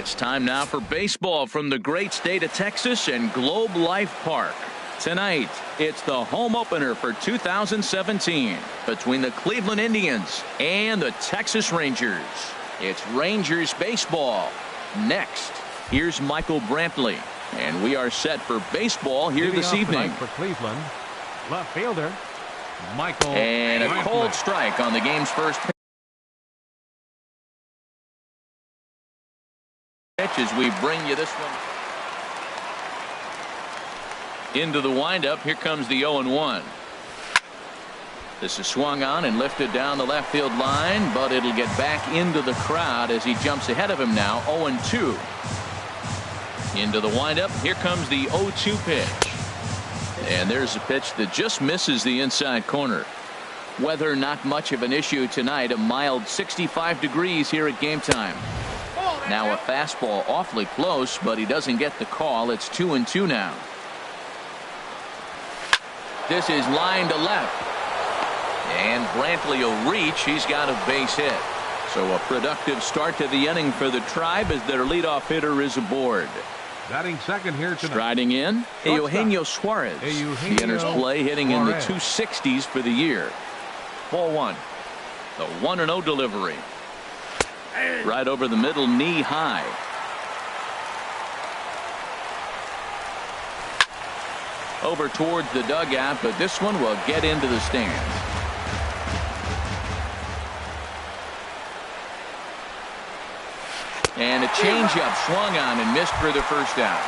It's time now for baseball from the great state of Texas and Globe Life Park. Tonight, it's the home opener for 2017 between the Cleveland Indians and the Texas Rangers. It's Rangers baseball. Next, here's Michael Brantley, and we are set for baseball here this evening. For Cleveland, left fielder Michael. And a cold strike on the game's first pitch as we bring you this one into the windup. Here comes the 0-1. This is swung on and lifted down the left field line, but it'll get back into the crowd as he jumps ahead of him now. 0-2. Into the windup. Here comes the 0-2 pitch. And there's a pitch that just misses the inside corner. Weather not much of an issue tonight. A mild 65 degrees here at game time. Now a fastball awfully close, but he doesn't get the call. It's 2-2 now. This is line to left. And Brantley will reach. He's got a base hit. So a productive start to the inning for the Tribe as their leadoff hitter is aboard. Batting second here tonight. Striding in, Eugenio Suarez. He enters play hitting in the 260s for the year. Ball one. The 1-0 delivery. Right over the middle, knee high. Over towards the dugout, but this one will get into the stands. And a changeup swung on and missed for the first out.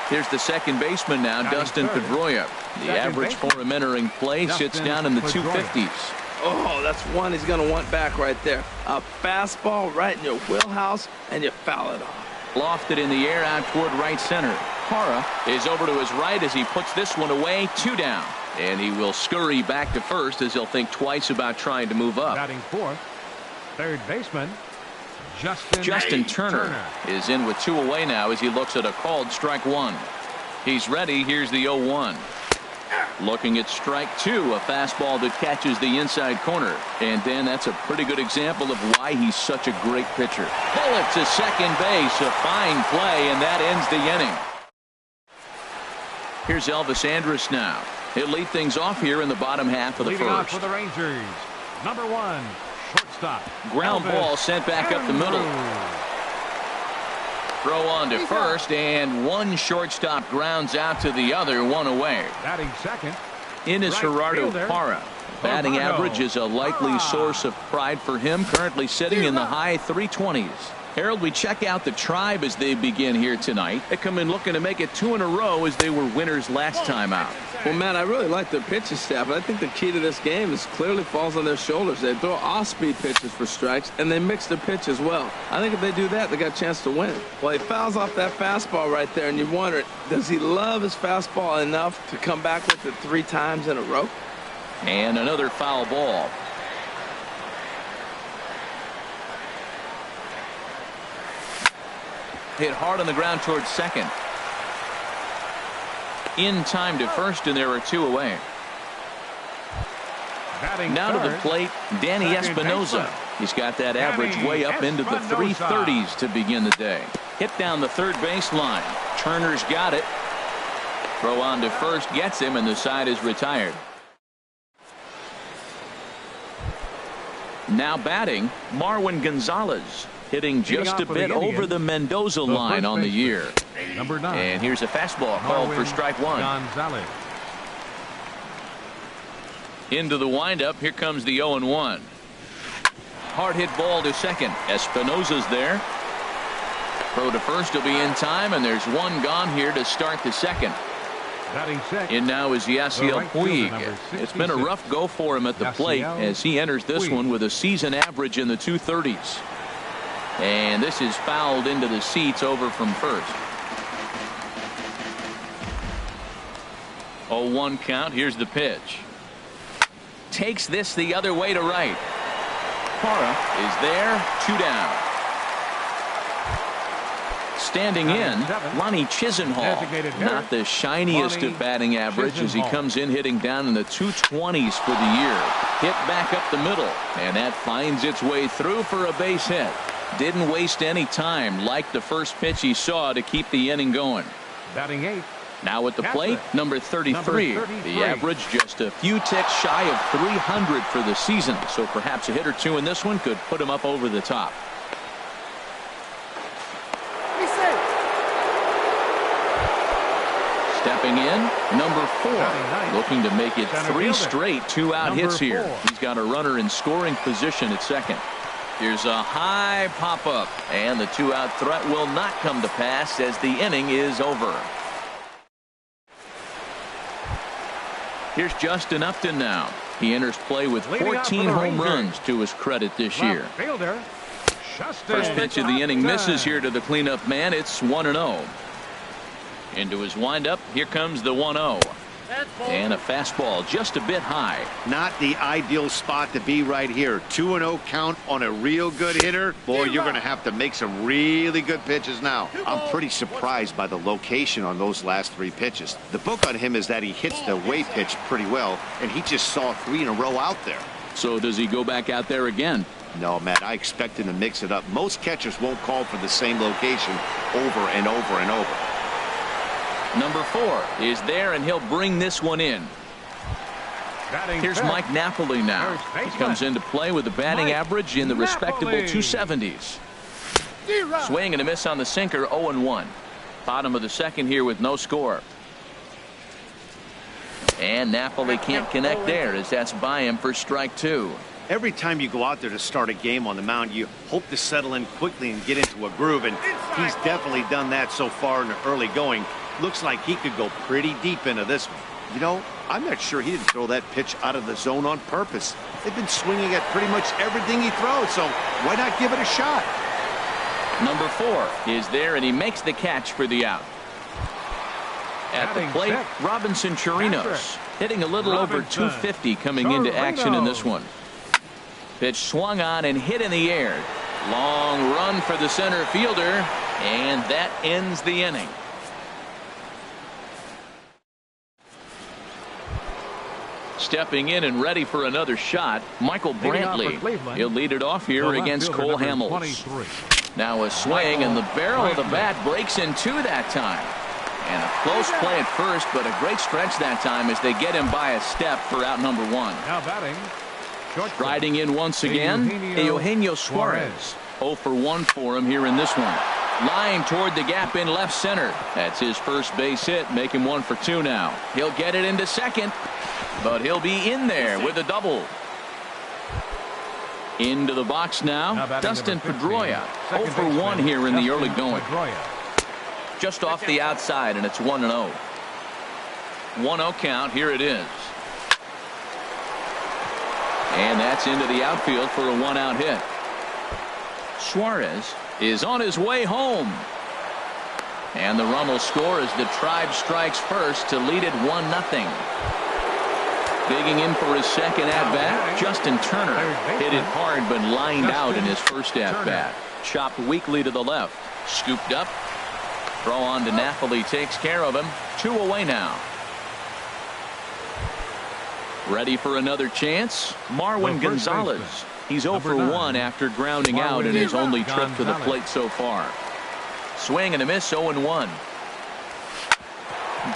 Here's the second baseman now, Dustin Pedroia. The average for him entering play sits down in the 250s. Oh, that's one he's going to want back right there. A fastball right in your wheelhouse, and you foul it off. Lofted in the air out toward right center. Parra is over to his right as he puts this one away. 2 down. And he will scurry back to first as he'll think twice about trying to move up. Batting fourth, third baseman Justin Turner is in with 2 away now as he looks at a called strike 1. He's ready. Here's the 0-1. Looking at strike 2, a fastball that catches the inside corner. And Dan, that's a pretty good example of why he's such a great pitcher. Bullet to second base, a fine play, and that ends the inning. Here's Elvis Andrus now. He'll lead things off here in the bottom half of the leading first. off for the Rangers, number 1, shortstop. Ground ball sent back up the middle. Throw on to first, and one shortstop grounds out to the other, 1 away. Batting second, in is Gerardo Parra. Batting average is a likely source of pride for him, currently sitting in the high 320s. Harold, we check out the Tribe as they begin here tonight. They come in looking to make it 2 in a row as they were winners last time out. Well, man, I really like their pitching staff, but I think the key to this game is clearly falls on their shoulders. They throw off-speed pitches for strikes, and they mix their pitch as well. I think if they do that, they got a chance to win. Well, he fouls off that fastball right there, and you wonder, does he love his fastball enough to come back with it 3 times in a row? And another foul ball. Hit hard on the ground towards second. In time to first, and there are 2 away. Now to the plate, Danny Espinosa. He's got that average way up into the 330s to begin the day. Hit down the third base line. Turner's got it. Throw on to first gets him, and the side is retired. Now batting, Marwin Gonzalez. Hitting just a bit over the Mendoza line on the year. Number 9. And here's a fastball called for strike 1. Gonzalez. Into the windup. Here comes the 0-1. Hard hit ball to second. Espinosa's there. Throw to first will be in time, and there's 1 gone here to start the second. In now is Yasiel Puig. It's been a rough go for him at the plate as he enters this one with a season average in the 230s. And this is fouled into the seats over from first. 0-1 count. Here's the pitch. Takes this the other way to right. Parra is there. 2 down. Standing in, Lonnie Chisenhall. Not the shiniest of batting average as he comes in hitting down in the 220s for the year. Hit back up the middle, and that finds its way through for a base hit. Didn't waste any time, like the first pitch he saw, to keep the inning going. Batting 8. Now at the plate, number 33. The average just a few ticks shy of 300 for the season, so perhaps a hit or two in this one could put him up over the top. Stepping in, number 4, looking to make it 3 straight 2-out hits here. He's got a runner in scoring position at second. Here's a high pop-up, and the 2-out threat will not come to pass as the inning is over. Here's Justin Upton now. He enters play with 14 home runs to his credit this year. First pitch of the inning misses here to the cleanup man. It's 1-0. Into his windup, here comes the 1-0. And a fastball just a bit high. Not the ideal spot to be right here. 2-0 count on a real good hitter. Boy, you're going to have to make some really good pitches now. I'm pretty surprised by the location on those last 3 pitches. The book on him is that he hits the away pitch pretty well, and he just saw 3 in a row out there. So does he go back out there again? No, Matt, I expect him to mix it up. Most catchers won't call for the same location over and over and over. Number 4 is there, and he'll bring this one in. Here's Mike Napoli now. He comes into play with a batting average in the respectable 270s. Swing and a miss on the sinker, 0-1. Bottom of the second here with no score. And Napoli can't connect there as that's by him for strike 2. Every time you go out there to start a game on the mound, you hope to settle in quickly and get into a groove, and he's definitely done that so far in the early going. Looks like he could go pretty deep into this one. You know, I'm not sure he didn't throw that pitch out of the zone on purpose. They've been swinging at pretty much everything he throws, so why not give it a shot? Number 4 is there, and he makes the catch for the out. At the plate, Robinson Chirinos, hitting a little over 250 coming into action in this one. Pitch swung on and hit in the air. Long run for the center fielder, and that ends the inning. Stepping in and ready for another shot, Michael Brantley. He'll lead it off here against Cole Hamels. Now a swing, and the barrel of the bat breaks in 2 that time. And a close play at first, but a great stretch that time as they get him by a step for out number 1. Now batting. Riding in once again, Eugenio Suarez. 0 for 1 for him here in this one. Line toward the gap in left center. That's his first base hit, make him 1 for 2 now. He'll get it into second, but he'll be in there with a double. Into the box now, Dustin Pedroia. 0 for 1 here in the early going. Just off the outside, and it's 1-0. 1-0 count, here it is. And that's into the outfield for a 1-out hit. Suarez is on his way home. And the run will score as the Tribe strikes first to lead it 1-0. Digging in for his second at-bat, Justin Turner hit it hard but lined out in his first at-bat. Chopped weakly to the left. Scooped up. Throw on to Napoli takes care of him. 2 away now. Ready for another chance? Marwin Gonzalez. He's 0 for 1 after grounding out in his only trip to the plate so far. Swing and a miss, 0-1.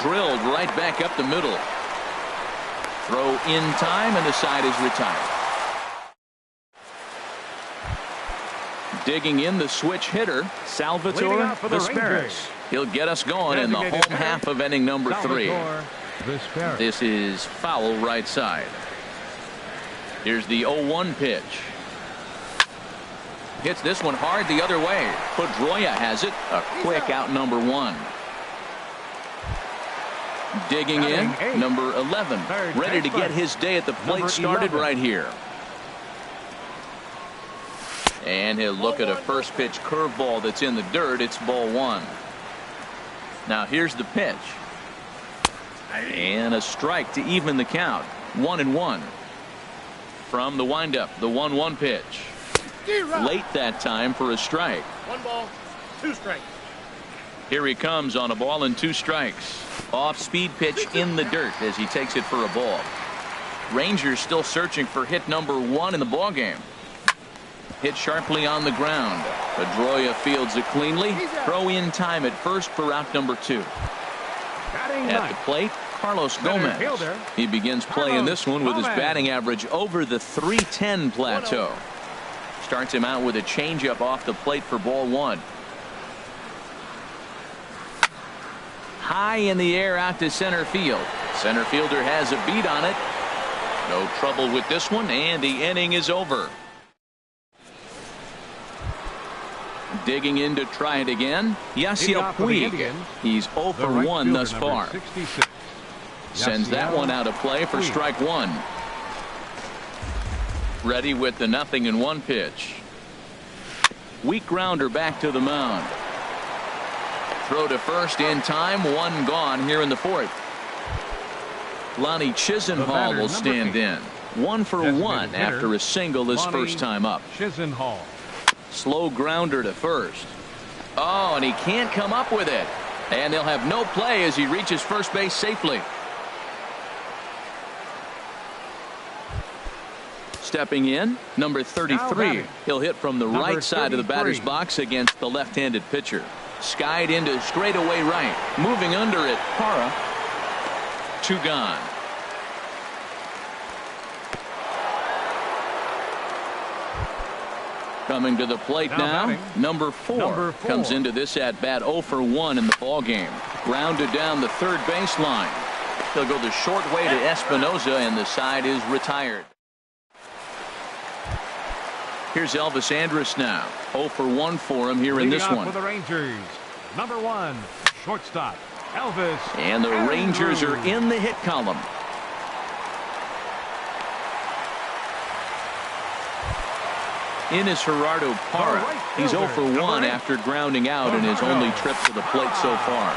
Drilled right back up the middle. Throw in time, and the side is retired. Digging in the switch hitter, Salvatore Vesperis. He'll get us going in the home half of inning number 3. This is foul right side. Here's the 0-1 pitch. Hits this one hard the other way. Pedroia has it. A quick out number 1. Digging in, number 11. Ready to get his day at the plate started right here. And he'll look at a first pitch curveball that's in the dirt. It's ball 1. Now here's the pitch. And a strike to even the count. 1-1. From the windup, the 1-1 pitch. Late that time for a strike. 1 ball, 2 strikes. Here he comes on a ball and 2 strikes. Off-speed pitch in the dirt as he takes it for a ball. Rangers still searching for hit number 1 in the ballgame. Hit sharply on the ground. Pedroia fields it cleanly. Throw in time at first for out number 2. At the plate, Carlos Gomez. He begins playing this one with his batting average over the .310 plateau. Starts him out with a changeup off the plate for ball 1. High in the air out to center field. Center fielder has a beat on it. No trouble with this one, and the inning is over. Digging in to try it again, Yasiel Puig. He's 0 for 1 thus far. Sends that one out of play for strike 1. Ready with the 0-1 pitch. Weak grounder back to the mound. Throw to first in time. 1 gone here in the 4th. Lonnie Chisenhall will stand in. 1 for 1 after a single his first time up. Chisenhall. Slow grounder to first. Oh, and he can't come up with it. And they'll have no play as he reaches first base safely. Stepping in, number 33. He'll hit from the right side of the batter's box against the left-handed pitcher. Skied into straightaway right. Moving under it, Parra. 2 gone. Coming to the plate now, number 4 comes into this at-bat 0 for 1 in the ballgame. Grounded down the third baseline. He'll go the short way to Espinoza, and the side is retired. Here's Elvis Andrus now. 0 for 1 for him here in this one. For the Rangers, number 1, shortstop, Elvis. And the Rangers are in the hit column. In is Gerardo Parra. He's 0 for 1 after grounding out in his only trip to the plate so far.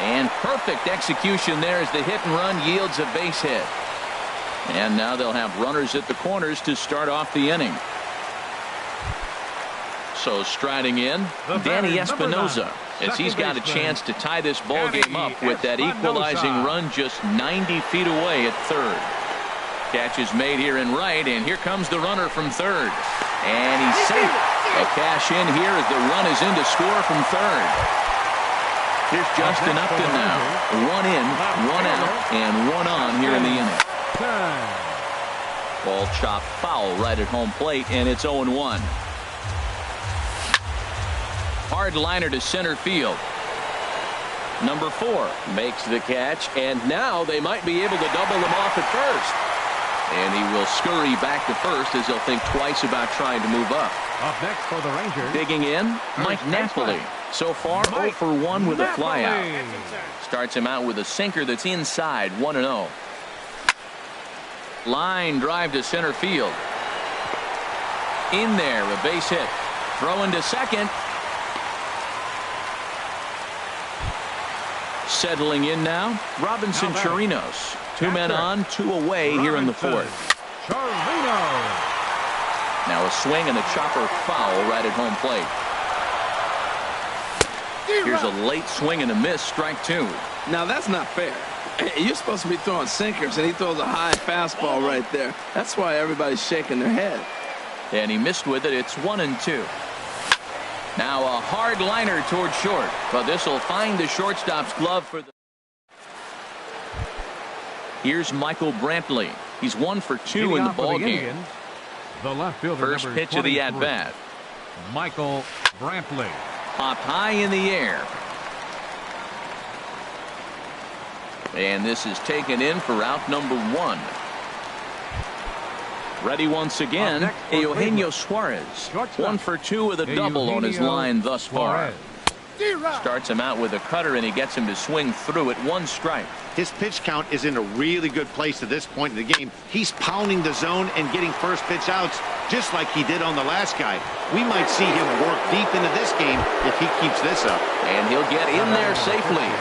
And perfect execution there as the hit and run yields a base hit. And now they'll have runners at the corners to start off the inning. So striding in, Danny Espinoza, as he's got a chance to tie this ball game up with that equalizing run just 90 feet away at third. Catch is made here in right, and here comes the runner from third. And he's safe. A cash in here as the run is in to score from third. Here's Justin Upton now. 1 in, 1 out, and 1 on here in the inning. Ball chopped foul right at home plate, and it's 0-1. Hard liner to center field. Number 4 makes the catch, and now they might be able to double him off at first. And he will scurry back to first as he'll think twice about trying to move up. Up next for the Rangers. Digging in, Mike Napoli. So far, 0 for 1 with a flyout. Starts him out with a sinker that's inside, 1-0. Line drive to center field. In there, a base hit. Throwing to second. Settling in now, Robinson Chirinos. 2 men on, 2 away here in the 4th. Now a swing and a chopper foul right at home plate. Here's a late swing and a miss, strike 2. Now that's not fair. You're supposed to be throwing sinkers, and he throws a high fastball right there. That's why everybody's shaking their head. And he missed with it. It's 1-2. Now a hard liner toward short, but this will find the shortstop's glove for the. Here's Michael Brantley. He's 1 for 2 in the ball game. The left fielder, first pitch of the at bat. Michael Brantley. Popped high in the air. And this is taken in for out number 1. Ready once again, Eugenio Suarez. 1 for 2 with a double on his line thus far. Starts him out with a cutter, and he gets him to swing through it. 1 strike. His pitch count is in a really good place at this point in the game. He's pounding the zone and getting first pitch outs just like he did on the last guy. We might see him work deep into this game if he keeps this up. And he'll get in there safely.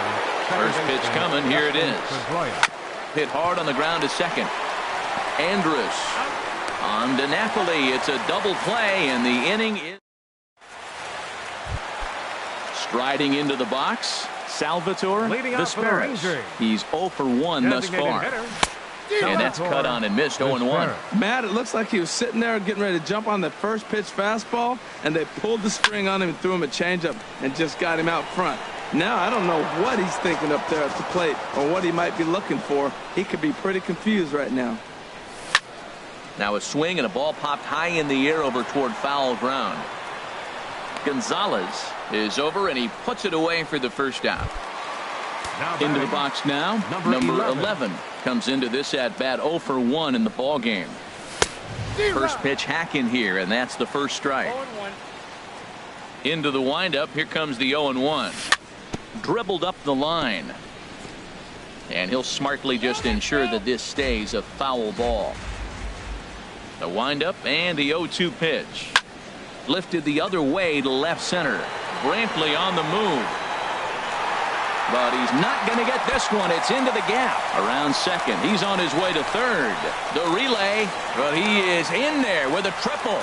First pitch coming. Here it is. Hit hard on the ground to second. Andrus on to Napoli. It's a double play, and the inning is. Striding into the box, Salvatore Vesperis. He's 0 for 1 thus far. And that's cut on and missed. 0-1. Matt, it looks like he was sitting there getting ready to jump on the first pitch fastball, and they pulled the string on him and threw him a changeup and just got him out front. Now I don't know what he's thinking up there at the plate or what he might be looking for. He could be pretty confused right now. Now a swing and a ball popped high in the air over toward foul ground. Gonzalez is over and he puts it away for the first out. Into the box now, number 11 comes into this at bat 0 for 1 in the ball game. First pitch hacking here, and that's the first strike. Into the windup, here comes the 0-1. Dribbled up the line, and he'll smartly just ensure that this stays a foul ball. The windup and the 0-2 pitch. Lifted the other way to left center. Brantley on the move. But he's not going to get this one. It's into the gap. Around second. He's on his way to third. The relay. But he is in there with a triple.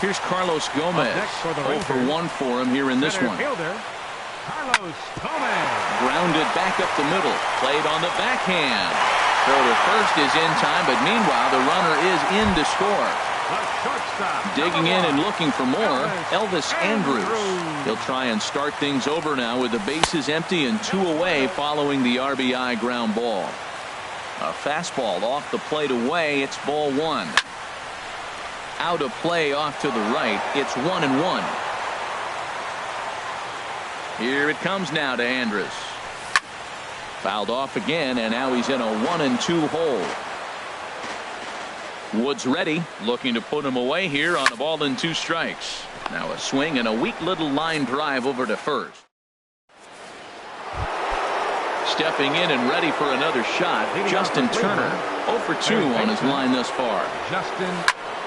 Here's Carlos Gomez. 0 for 1 for him here in this one. Carlos Gomez. Grounded back up the middle. Played on the backhand. Throw to first is in time, but meanwhile the runner is in to score. Digging in and looking for more, Elvis Andrews. He'll try and start things over now with the bases empty and 2 away following the RBI ground ball. A fastball off the plate away. It's ball 1. Out of play off to the right. It's 1-1. Here it comes now to Andrus. Fouled off again, and now he's in a 1-2 hole. Woods ready, looking to put him away here on a ball and 2 strikes. Now a swing and a weak little line drive over to first. Stepping in and ready for another shot, Justin Turner. 0 for 2 on his line thus far. Justin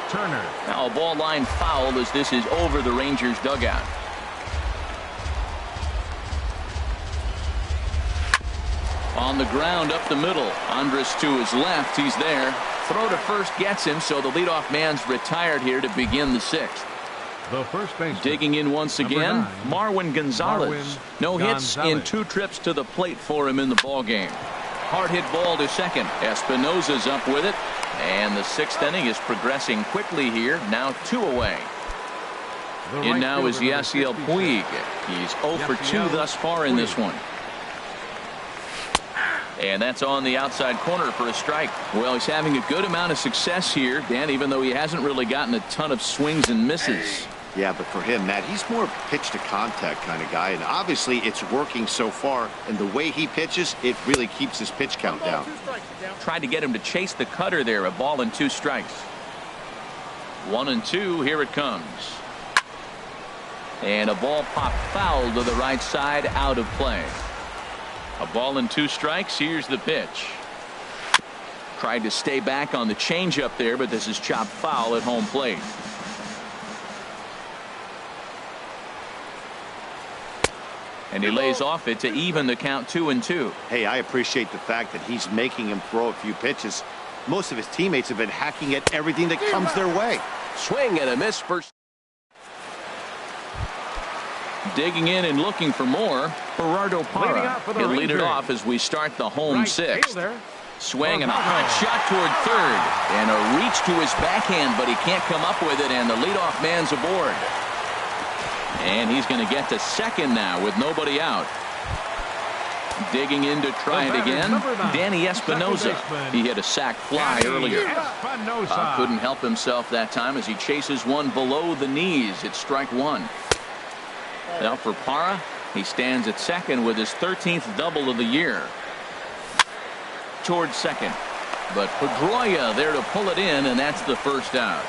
Turner. Now a ball line foul as this is over the Rangers dugout. On the ground up the middle. Andrus to his left. He's there. Throw to first gets him, so the leadoff man's retired here to begin the 6th. The first baseman. Digging in once again, 9, Marwin Gonzalez. No hits in 2 trips to the plate for him in the ball game. Hard hit ball to second. Espinosa's up with it, and the 6th inning is progressing quickly here. Now 2 away. In now is Yasiel Puig. He's 0 for 2 thus far in this one. And that's on the outside corner for a strike. Well, he's having a good amount of success here, Dan, even though he hasn't really gotten a ton of swings and misses. Yeah, but for him, Matt, he's more of a pitch to contact kind of guy, and obviously it's working so far, and the way he pitches, it really keeps his pitch count down. Tried to get him to chase the cutter there. A ball and 2 strikes. 1-2. Here it comes. And a ball popped foul to the right side, out of play. A ball and 2 strikes. Here's the pitch. Tried to stay back on the changeup there, but this is chopped foul at home plate. And he lays off it to even the count 2-2. Hey, I appreciate the fact that he's making him throw a few pitches. Most of his teammates have been hacking at everything that comes their way. Swing and a miss first. Digging in and looking for more, Gerardo Parra. He'll lead it off as we start the home 6th. Swing and a hot shot toward third. And a reach to his backhand, but he can't come up with it, and the leadoff man's aboard. And he's going to get to second now with nobody out. Digging in to try it again, Danny Espinosa. He hit a sac fly earlier. Couldn't help himself that time as he chases one below the knees. It's strike 1. Now for Parra, he stands at second with his 13th double of the year. Towards second, but Pedroia there to pull it in, and that's the first out.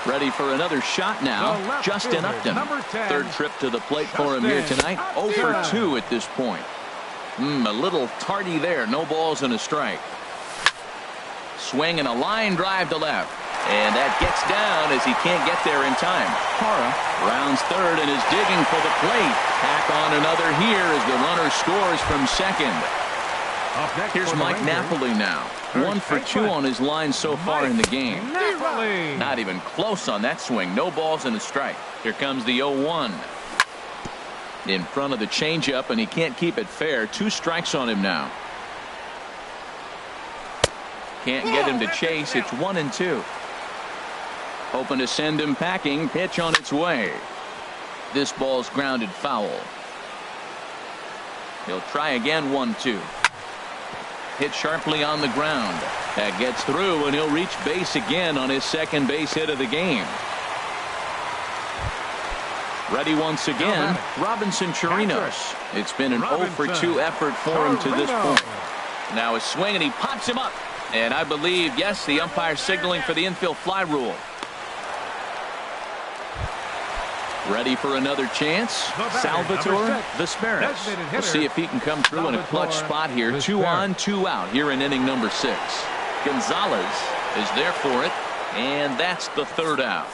Ready for another shot now, Justin Upton. 3rd trip to the plate for him here tonight. 0 for 2 at this point. A little tardy there. No balls and a strike. Swing and a line drive to left. And that gets down as he can't get there in time. Parra rounds third and is digging for the plate. Tack on another here as the runner scores from second. Here's Mike Napoli now. 1 for 2 on his line so far in the game. Not even close on that swing. No balls and a strike. Here comes the 0-1. In front of the changeup, and he can't keep it fair. 2 strikes on him now. Can't get him to chase. It's 1-2. Hoping to send him packing. Pitch on its way. This ball's grounded foul. He'll try again. 1-2. Hit sharply on the ground. That gets through, and he'll reach base again on his second base hit of the game. Ready once again, Robinson Chirinos. It's been an 0-for-2 effort for him to this point. Now a swing, and he pops him up. And I believe, yes, the umpire signaling for the infield fly rule. Ready for another chance. Salvatore Vesperis. We'll see if he can come through in a clutch spot here. 2 on, 2 out here in inning number 6. Gonzalez is there for it, and that's the 3rd out.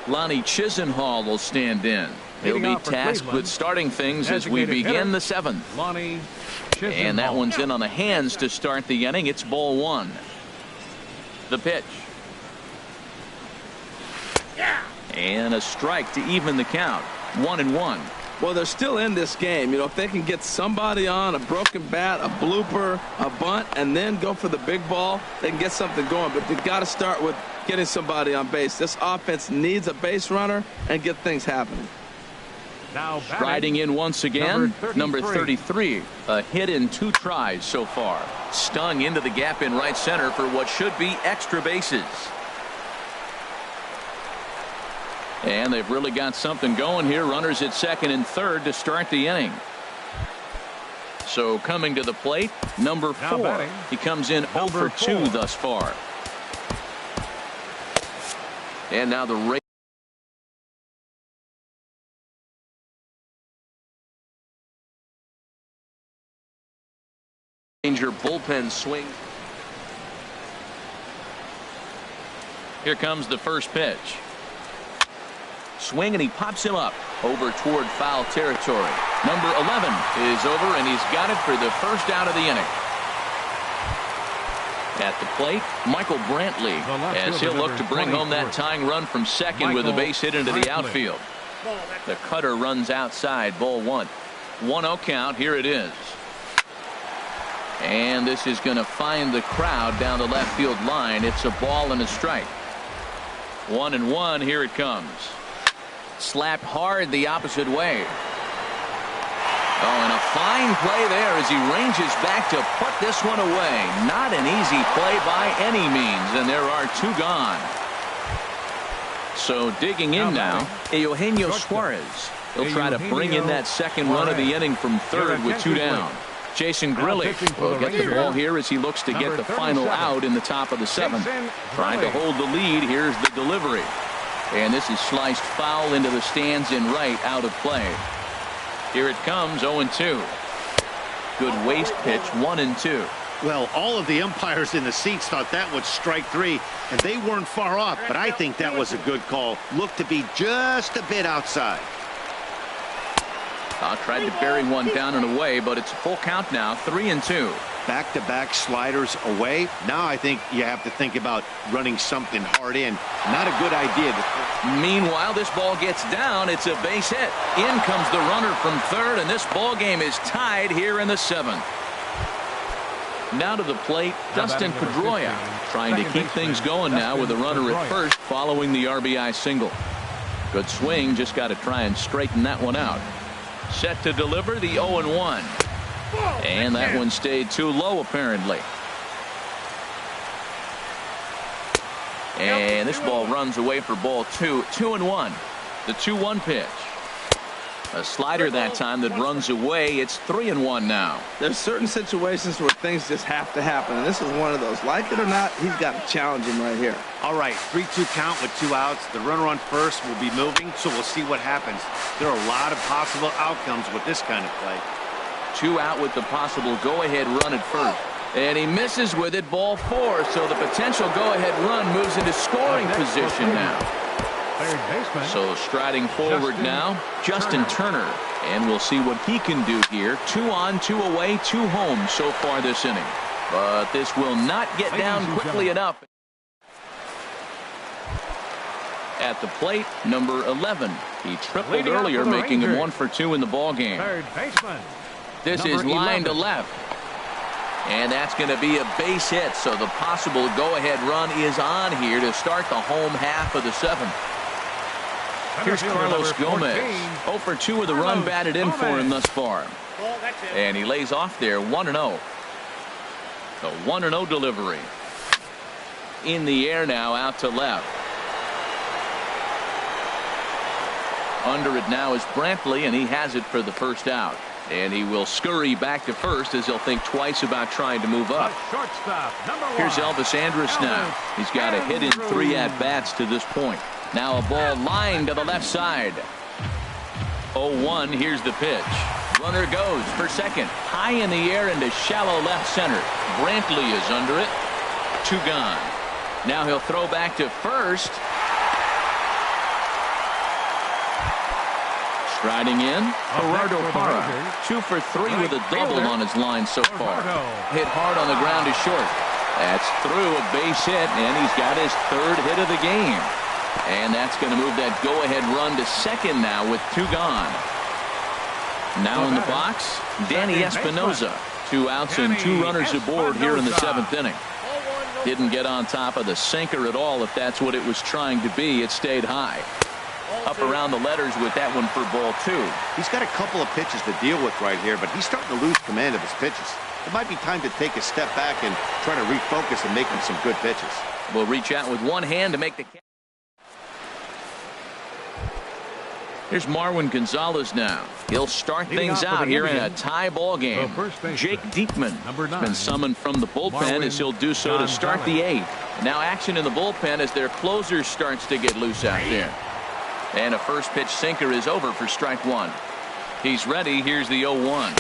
Lonnie Chisenhall will stand in. He'll be tasked with starting things as we begin the 7th. And that one's in on the hands to start the inning. It's ball 1. The pitch. And a strike to even the count. 1-1. Well, they're still in this game. You know, if they can get somebody on, a broken bat, a blooper, a bunt, and then go for the big ball, they can get something going. But they've got to start with getting somebody on base. This offense needs a base runner and get things happening. Now riding in once again, number 33. A hit in 2 tries so far. Stung into the gap in right center for what should be extra bases. And they've really got something going here. Runners at 2nd and 3rd to start the inning. So coming to the plate, number 4. He comes in 0-for-2 thus far. And now the Ranger bullpen swing. Here comes the first pitch. Swing, and he pops him up over toward foul territory. Number 11 is over, and he's got it for the 1st out of the inning. At the plate, Michael Brantley, as he'll look to bring home that tying run from 2nd with a base hit into the outfield. The cutter runs outside. Ball 1. 1-0 count. Here it is. And this is going to find the crowd down the left field line. It's a ball and a strike. 1-1. Here it comes. Slapped hard the opposite way. Oh, and a fine play there as he ranges back to put this one away. Not an easy play by any means, and there are 2 gone. So digging in now, Eugenio Suarez. He'll try to bring in that 2nd run of the inning from 3rd with 2 down. Jason Grilli will get the ball here as he looks to get the final out in the top of the 7th. Trying to hold the lead. Here's the delivery. And this is sliced foul into the stands in right, out of play. Here it comes, 0-2. Good waste pitch, 1-2. Well, all of the umpires in the seats thought that was strike 3, and they weren't far off, but I think that was a good call. Looked to be just a bit outside. Tried to bury one down and away, but it's a full count now, 3-2. Back-to-back sliders away. Now I think you have to think about running something hard in. Not a good idea. Meanwhile, this ball gets down. It's a base hit. In comes the runner from 3rd, and this ball game is tied here in the 7th. Now to the plate, Dustin Pedroia, trying to keep things going now with a runner at 1st following the RBI single. Good swing, just got to try and straighten that one out. Set to deliver the 0-1. And that one stayed too low, apparently. And this ball runs away for ball 2. 2-1. The 2-1 pitch. A slider that time that runs away. It's 3-1 now. There's certain situations where things just have to happen, and this is one of those. Like it or not, he's got to challenge him right here. All right, 3-2 count with 2 outs. The runner on 1st will be moving, so we'll see what happens. There are a lot of possible outcomes with this kind of play. 2 out with the possible go-ahead run at 1st. And he misses with it, ball 4. So the potential go-ahead run moves into scoring position now. So striding forward now, Justin Turner. And we'll see what he can do here. 2 on, 2 away, 2 home so far this inning. But this will not get down quickly enough. At the plate, number 11. He tripled earlier, making him 1 for 2 in the ball game. 3rd baseman, This is line to left. And that's going to be a base hit. So the possible go-ahead run is on here to start the home half of the seventh. Here's Carlos Gomez. 0 for 2 with a run batted in for him thus far. And he lays off there 1-0. The 1-0 delivery. In the air now, out to left. Under it now is Brantley, and he has it for the first out. And he will scurry back to first as he'll think twice about trying to move up. Here's Elvis Andrus now. He's got a hit in 3 at-bats to this point. Now a ball lined to the left side. 0-1. Here's the pitch. Runner goes for second. High in the air into shallow left center. Brantley is under it. 2 gone. Now he'll throw back to first. Striding in, Gerardo Parra. 2 for 3 with a double on his line so far. Hit hard on the ground to short. That's through a base hit, and he's got his 3rd hit of the game. And that's going to move that go-ahead run to second now with 2 gone. Now in the box, Danny Espinosa. 2 outs and 2 runners aboard here in the 7th inning. Didn't get on top of the sinker at all. If that's what it was trying to be, it stayed high. Up around the letters with that one for ball 2. He's got a couple of pitches to deal with right here, but he's starting to lose command of his pitches. It might be time to take a step back and try to refocus and make him some good pitches. Will reach out with one hand to make the catch. Here's Marwin Gonzalez now. He'll start things out here in a tie ball game. Jake Diekman has been summoned from the bullpen as he'll do so to start the 8th. Now action in the bullpen as their closer starts to get loose out there. And a first pitch sinker is over for strike 1. He's ready. Here's the 0-1.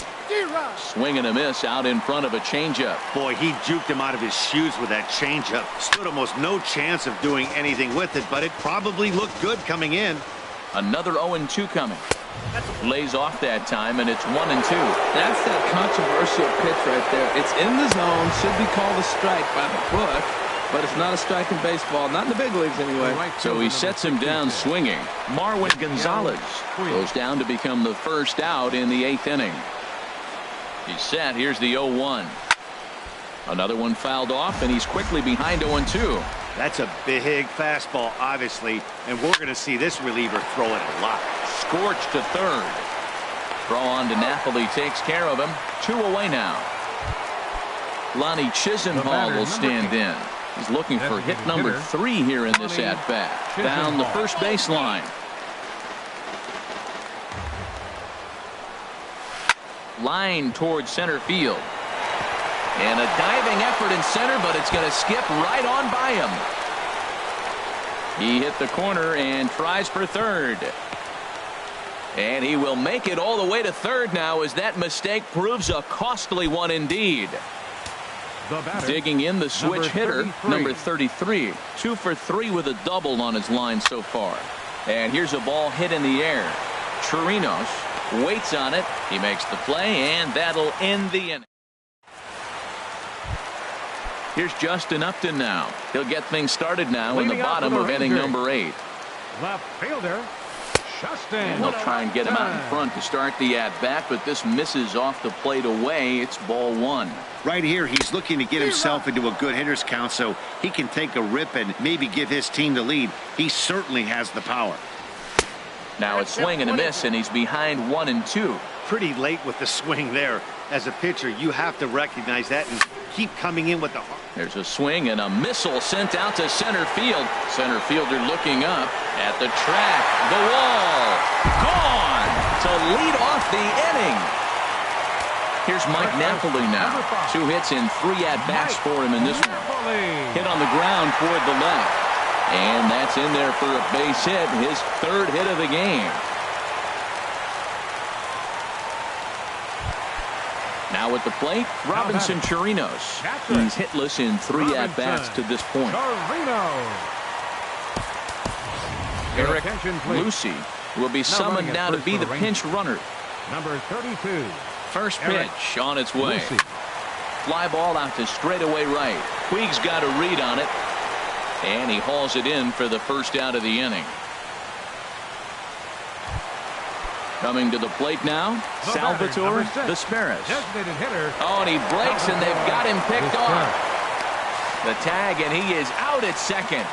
Swing and a miss out in front of a changeup. Boy, he juked him out of his shoes with that changeup. Stood almost no chance of doing anything with it, but it probably looked good coming in. Another 0-2 coming. Lays off that time, and it's 1-2. That's that controversial pitch right there. It's in the zone, should be called a strike by the book, but it's not a strike in baseball, not in the big leagues anyway. So he sets him down swinging. Marwin Gonzalez goes down to become the first out in the 8th inning. He's set. Here's the 0-1. Another one fouled off, and he's quickly behind 0-2. That's a big fastball, obviously, and we're going to see this reliever throw it a lot. Scorched to third. Throw on to Napoli takes care of him. 2 away now. Lonnie Chisenhall will stand in. He's looking for hit number 3 here in this at-bat. Down the first baseline. Line towards center field. And a diving effort in center, but it's going to skip right on by him. He hit the corner and tries for third. And he will make it all the way to third now as that mistake proves a costly one indeed. Digging in the switch hitter, number 33. 2 for 3 with a double on his line so far. And here's a ball hit in the air. Chirinos waits on it. He makes the play, and that'll end the inning. Here's Justin Upton now. He'll get things started now in the bottom of inning number 8. Left fielder, Justin. And they'll try and get him out in front to start the at-bat, but this misses off the plate away. It's ball 1. Right here, he's looking to get himself into a good hitter's count so he can take a rip and maybe give his team the lead. He certainly has the power. Now it's swing and a miss, and he's behind 1-2. Pretty late with the swing there. As a pitcher, you have to recognize that and keep coming in with the heart. There's a swing and a missile sent out to center field. Center fielder looking up at the track. The wall. Gone to lead off the inning. Here's Mike Napoli now. 2 hits and 3 at-bats for him in this one. Hit on the ground toward the left. And that's in there for a base hit. His 3rd hit of the game. Now at the plate, Robinson Chirinos. He's hitless in 3 at-bats to this point. Eric Lucy will be summoned now to be the pinch runner. Number 32. First pitch on its way. Fly ball out to straightaway right. Puig's got a read on it. And he hauls it in for the first out of the inning. Coming to the plate now, Salvatore Vesperis. Designated hitter. Oh, and he breaks, and they've got him picked off. The tag, and he is out at second.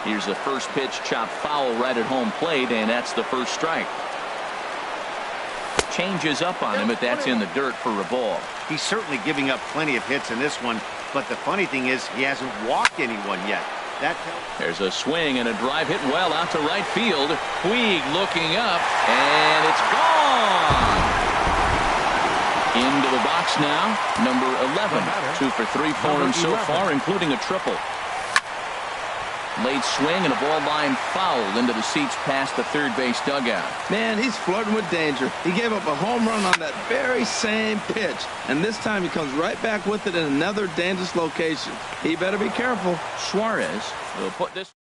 Here's the first pitch, chopped foul right at home plate, and that's the first strike. Changes up on him, but that's in the dirt for a ball. He's certainly giving up plenty of hits in this one, but the funny thing is he hasn't walked anyone yet. There's a swing and a drive hit well out to right field. Puig looking up, and it's gone. Into the box now, number 11. 2 for 3 for him so far, including a triple. Late swing and a ball line foul into the seats past the third base dugout. Man, he's flirting with danger. He gave up a home run on that very same pitch, and this time he comes right back with it in another dangerous location. He better be careful. Suarez will put this.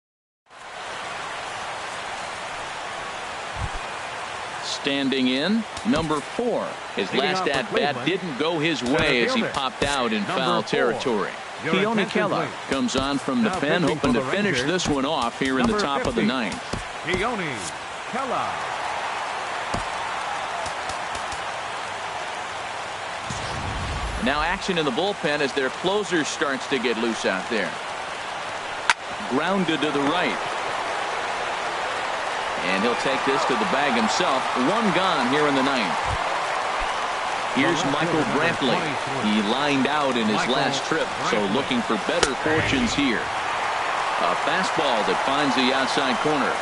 Standing in, number 4. His last at-bat didn't go his way as he popped out in foul territory. Keone Kela comes on from the pen, hoping to finish this one off here in the top of the 9th. Keone Kela. Now action in the bullpen as their closer starts to get loose out there. Grounded to the right. And he'll take this to the bag himself. One gone here in the 9th. Here's Michael Brantley. He lined out in his last trip, so looking for better fortunes here. A fastball that finds the outside corner.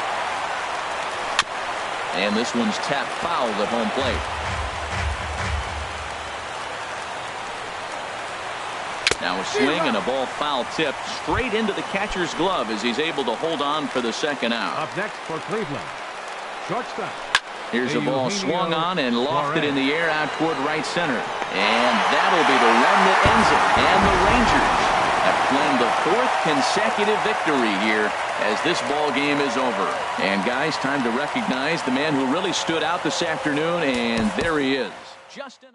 And this one's tapped foul at home plate. Now a swing and a ball foul tipped straight into the catcher's glove as he's able to hold on for the second out. Up next for Cleveland, shortstop. Here's a ball swung on and lofted in the air out toward right center. And that'll be the one that ends it. And the Rangers have claimed the 4th consecutive victory here as this ball game is over. And guys, time to recognize the man who really stood out this afternoon, and there he is. Justin.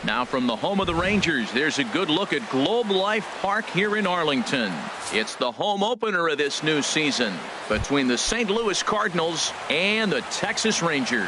Now from the home of the Rangers, there's a good look at Globe Life Park here in Arlington. It's the home opener of this new season between the St. Louis Cardinals and the Texas Rangers.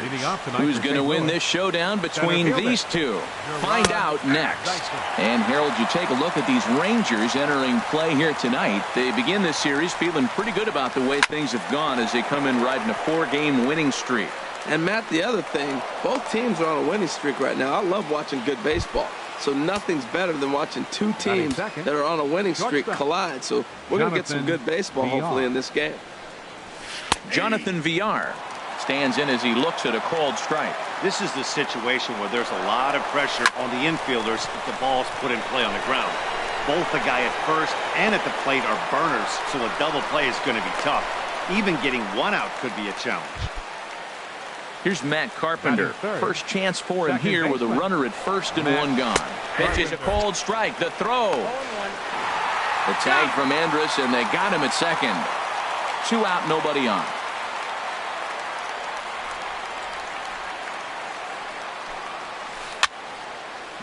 Who's going to win this showdown between these two? Find out next. And Harold, you take a look at these Rangers entering play here tonight. They begin this series feeling pretty good about the way things have gone as they come in riding a 4-game winning streak. And, Matt, the other thing, both teams are on a winning streak right now. I love watching good baseball. So nothing's better than watching two teams that are on a winning streak collide. So we're going to get some good baseball, hopefully, in this game. Jonathan Villar stands in as he looks at a called strike. This is the situation where there's a lot of pressure on the infielders if the ball's put in play on the ground. Both the guy at first and at the plate are burners, so a double play is going to be tough. Even getting one out could be a challenge. Here's Matt Carpenter. First chance for him here with a runner at first and one gone. Pitch is a cold strike. The throw. The tag from Andrus, and they got him at second. 2 out, nobody on.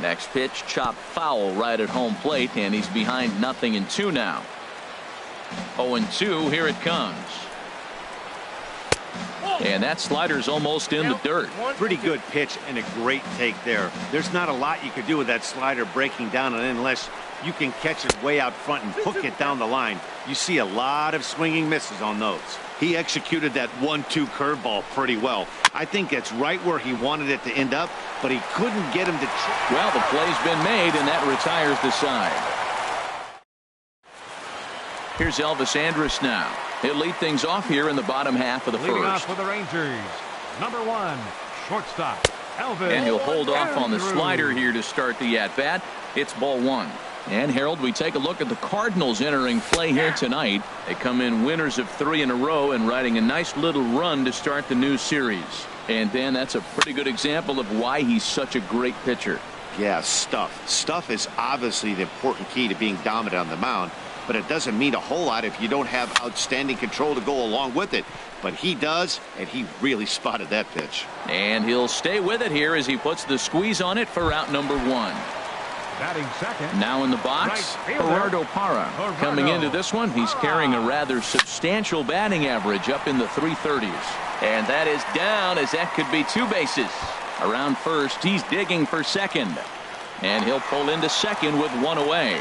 Next pitch, chopped foul right at home plate, and he's behind 0-2 now. 0-2, here it comes. And that slider's almost in the dirt. Pretty good pitch and a great take there. There's not a lot you could do with that slider breaking down unless you can catch it way out front and hook it down the line. You see a lot of swinging misses on those. He executed that 1-2 curveball pretty well. I think that's right where he wanted it to end up, but he couldn't get him to. Well, the play's been made, and that retires the side. Here's Elvis Andrus now. He'll lead things off here in the bottom half of the Leading first. off for the Rangers, number 1, shortstop, Elvis. And he'll hold off on the Andrus. slider here to start the at-bat. It's ball 1. And, Harold, we take a look at the Cardinals entering play here tonight. They come in winners of 3 in a row and riding a nice little run to start the new series. And, Dan, that's a pretty good example of why he's such a great pitcher. Yeah, stuff. Stuff is obviously the important key to being dominant on the mound. But it doesn't mean a whole lot if you don't have outstanding control to go along with it. But he does, and he really spotted that pitch. And he'll stay with it here as he puts the squeeze on it for out number 1. Batting second. Now in the box, Gerardo Parra. Coming into this one, he's carrying a rather substantial batting average up in the 330s. And that is down, as that could be 2 bases. Around first, he's digging for second. And he'll pull into second with 1 away.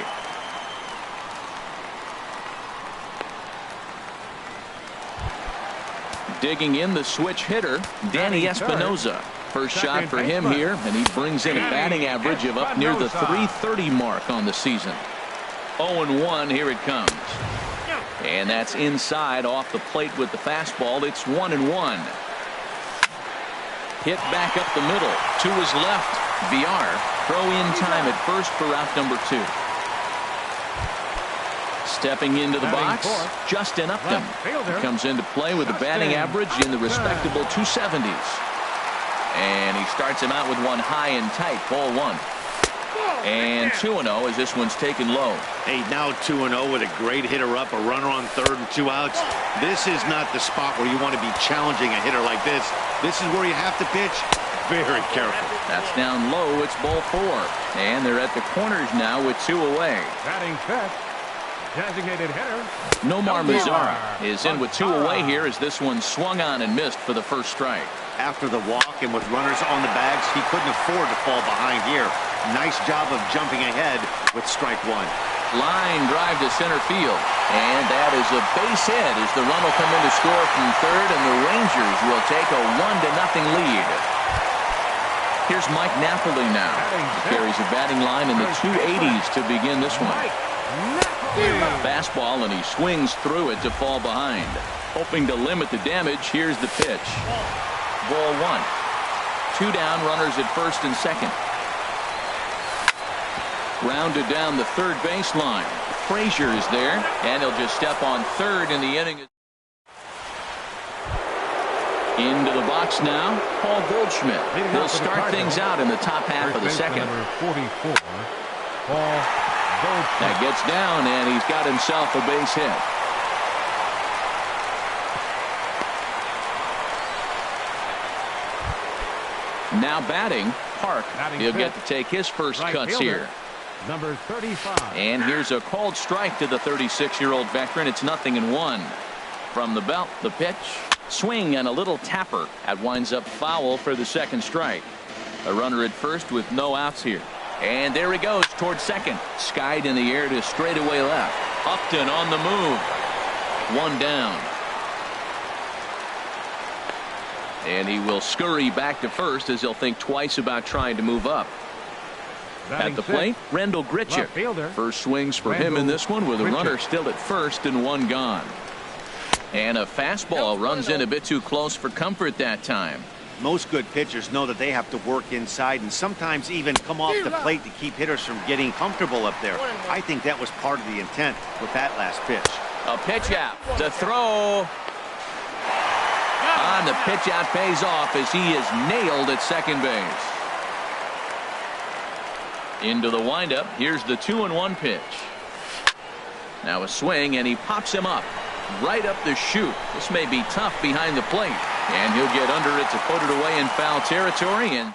Digging in the switch hitter, Danny Espinoza. First shot for him here, and he brings in a batting average of up near the 330 mark on the season. 0-1, here it comes. And that's inside off the plate with the fastball. It's 1-1. Hit back up the middle. To his left. Villar. Throw in time at first for out number 2. Stepping into the box, Justin Upton. Comes into play with a batting average in the respectable 270s. And he starts him out with one high and tight. Ball 1. And 2-0 as this one's taken low. Hey, now 2-0 with a great hitter up, a runner on third and 2 outs. This is not the spot where you want to be challenging a hitter like this. This is where you have to pitch very careful. That's down low. It's ball 4. And they're at the corners now with 2 away. Batting fifth, designated hitter Nomar Mazara is in with 2 away here as this one swung on and missed for the first strike. After the walk and with runners on the bags, he couldn't afford to fall behind here. Nice job of jumping ahead with strike 1. Line drive to center field. And that is a base hit as the run will come in to score from third, and the Rangers will take a 1-0 lead. Here's Mike Napoli now. He carries a batting line in the 280s to begin this one. Fastball, and he swings through it to fall behind. Hoping to limit the damage, here's the pitch. Ball 1. 2 down, runners at first and second. Grounded down the third baseline. Frazier is there, and he'll just step on third in the inning. Into the box now, Paul Goldschmidt. He'll start things out in the top half of the second. Number 44, Paul Goldschmidt. That gets down, and he's got himself a base hit. Now batting, Park. He'll get to take his first cuts here. Number 35. And here's a called strike to the 36-year-old veteran. It's 0-1. From the belt, the pitch, swing, and a little tapper. That winds up foul for the second strike. A runner at first with no outs here. And there he goes towards second. Skied in the air to straightaway left. Upton on the move. One down. And he will scurry back to first as he'll think twice about trying to move up. At the plate, Rendell Gritchick. First swings for him in this one with a runner still at first and one gone. And a fastball runs in a bit too close for comfort that time. Most good pitchers know that they have to work inside and sometimes even come off the plate to keep hitters from getting comfortable up there. I think that was part of the intent with that last pitch. A pitch out. The throw. On the pitch out pays off as he is nailed at second base. Into the windup. Here's the 2-1 pitch. Now a swing, and he pops him up right up the chute. This may be tough behind the plate, and he'll get under it to put it away in foul territory. And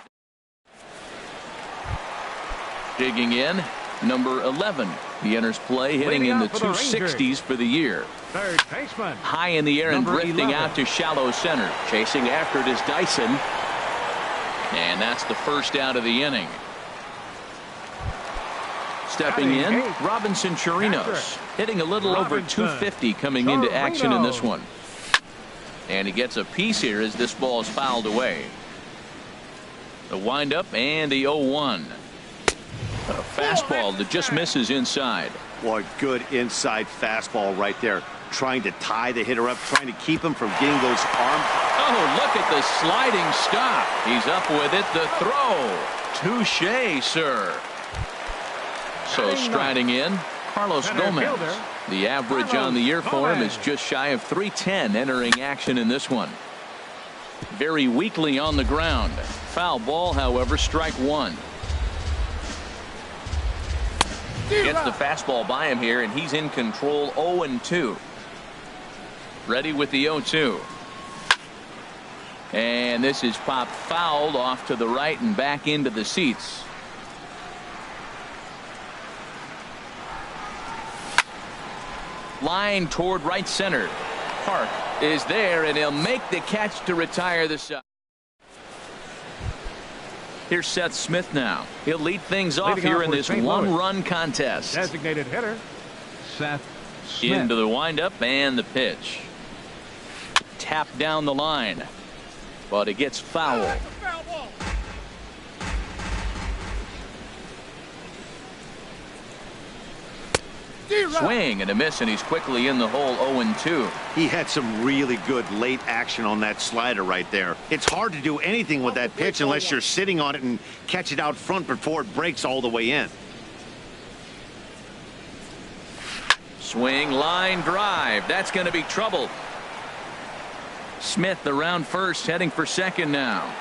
digging in, number 11. He enters play hitting in the 260s for the year. Third baseman. High in the air and Number drifting 11. out to shallow center. Chasing after it is Dyson. And that's the first out of the inning. Stepping in, Robinson Chirinos. Hitting a little over 250 coming into action in this one. And he gets a piece here as this ball is fouled away. The windup and the 0-1. A fastball that just misses inside. Boy, good inside fastball right there. Trying to tie the hitter up, trying to keep him from getting those arms. Oh, look at the sliding stop. He's up with it. The throw. Touche, sir. So striding in, Carlos Gomez. The average on the year for him is just shy of 310 entering action in this one. Very weakly on the ground. Foul ball, however, strike one. Gets the fastball by him here, and he's in control. 0-2. Ready with the 0-2. And this is popped fouled off to the right and back into the seats. Line toward right center. Park is there, and he'll make the catch to retire the side. Here's Seth Smith now. He'll lead things off here in this one-run contest. Designated hitter, Seth Smith. Into the windup and the pitch. Tap down the line, but it gets foul. Swing and a miss, and he's quickly in the hole. 0-2. He had some really good late action on that slider right there. It's hard to do anything with that pitch unless you're sitting on it and catch it out front before it breaks all the way in. Swing, line drive. That's going to be trouble. Smith around first, heading for second now.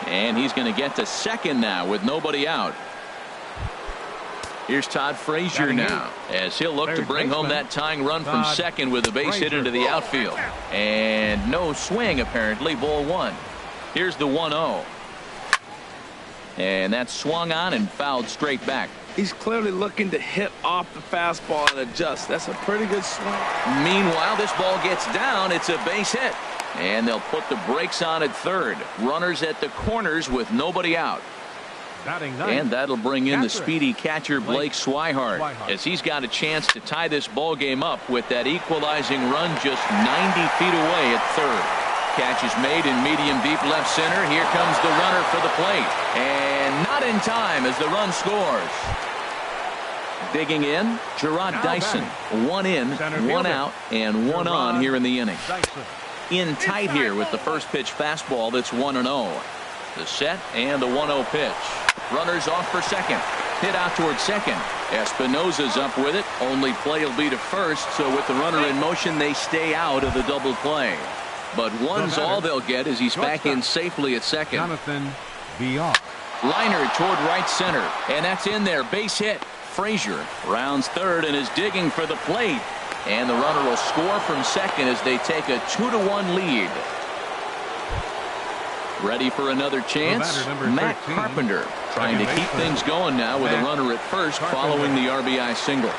And he's going to get to second now with nobody out. Here's Todd Frazier now as he'll look to bring home that tying run from second with a base hit into the outfield. And no swing apparently. Ball one. Here's the 1-0. And that's swung on and fouled straight back. He's clearly looking to hit off the fastball and adjust. That's a pretty good swing. Meanwhile, this ball gets down. It's a base hit. And they'll put the brakes on at third. Runners at the corners with nobody out. And that'll bring in the speedy catcher Blake Swihart as he's got a chance to tie this ball game up with that equalizing run just 90 feet away at third. Catch is made in medium deep left center. Here comes the runner for the plate, and not in time as the run scores. Digging in, Gerard Dyson. One in, one out, and one on here in the inning. In tight here with the first pitch fastball that's 1-0. The set and the 1-0 pitch. Runners off for second. Hit out towards second. Espinosa's up with it. Only play will be to first, so with the runner in motion, they stay out of the double play. But one's all they'll get as he's back in safely at second. Jonathan VR. Liner toward right center, and that's in there. Base hit. Frazier rounds third and is digging for the plate. And the runner will score from second as they take a 2-1 lead. Ready for another chance. Matt Carpenter trying to keep things going now with a runner at first following the RBI single.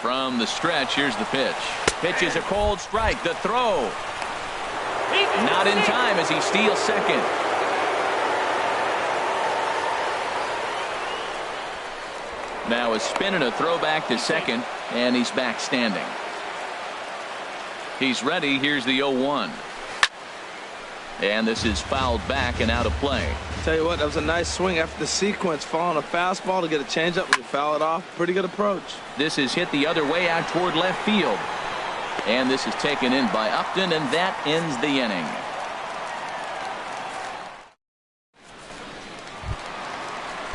From the stretch, here's the pitch. Pitch is a cold strike. The throw. Not in time as he steals second. Now a spin and a throw back to second, and he's back standing. He's ready. Here's the 0-1. And this is fouled back and out of play. Tell you what, that was a nice swing after the sequence. Following a fastball to get a changeup and you foul it off. Pretty good approach. This is hit the other way out toward left field. And this is taken in by Upton, and that ends the inning.